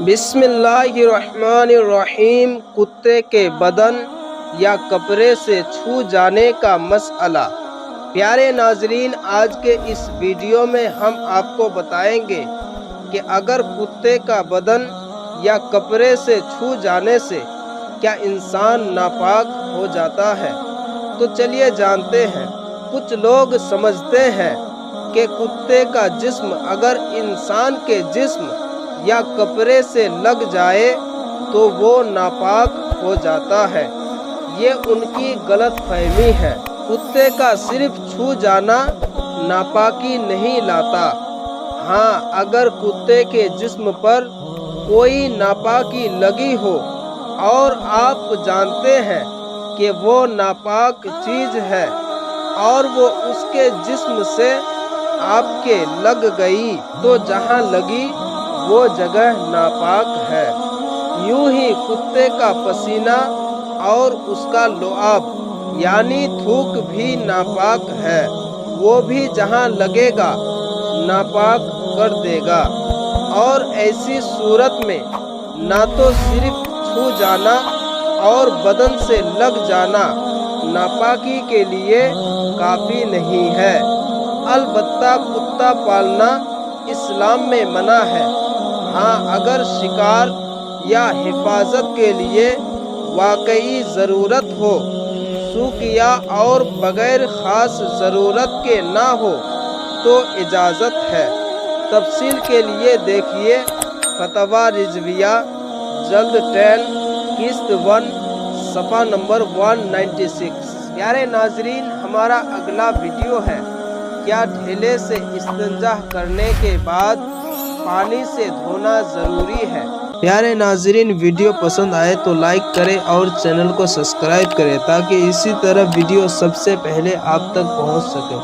بسم اللہ الرحمن الرحیم۔ کتے کے بدن یا کپڑے سے چھو جانے کا مسئلہ۔ پیارے ناظرین، آج کے اس ویڈیو میں ہم آپ کو بتائیں گے کہ اگر کتے کا بدن یا کپڑے سے چھو جانے سے کیا انسان ناپاک ہو جاتا ہے، تو چلیے جانتے ہیں۔ کچھ لوگ سمجھتے ہیں کہ کتے کا جسم اگر انسان کے جسم یا کپڑے سے لگ جائے تو وہ ناپاک ہو جاتا ہے۔ یہ ان کی غلط فہمی ہے۔ کتے کا صرف چھو جانا ناپاکی نہیں لاتا۔ ہاں، اگر کتے کے جسم پر کوئی ناپاکی لگی ہو اور آپ جانتے ہیں کہ وہ ناپاک چیز ہے اور وہ اس کے جسم سے آپ کے لگ گئی، تو جہاں لگی وہ جگہ ناپاک ہے۔ یوں ہی کتے کا پسینہ اور اس کا لعاب یعنی تھوک بھی ناپاک ہے۔ وہ بھی جہاں لگے گا ناپاک کر دے گا، اور ایسی صورت میں نہ تو صرف چھو جانا اور بدن سے لگ جانا ناپاکی کے لیے کافی نہیں ہے۔ البتہ کتا پالنا اسلام میں منع ہے۔ ہاں، اگر شکار یا حفاظت کے لیے واقعی ضرورت ہو، شوقیہ اور بغیر خاص ضرورت کے نہ ہو تو اجازت ہے۔ تفصیل کے لیے دیکھیے فتویٰ رضویہ جلد 10 قسط 1 صفحہ نمبر 196۔ پیارے ناظرین، ہمارا اگلا ویڈیو ہے کیا ڈھیلے سے استنجا کرنے کے بعد پانی سے دھونا ضروری ہے؟ پیارے ناظرین، ویڈیو پسند آئے تو لائک کریں اور چینل کو سبسکرائب کریں تاکہ اسی طرح ویڈیو سب سے پہلے آپ تک پہنچ سکے۔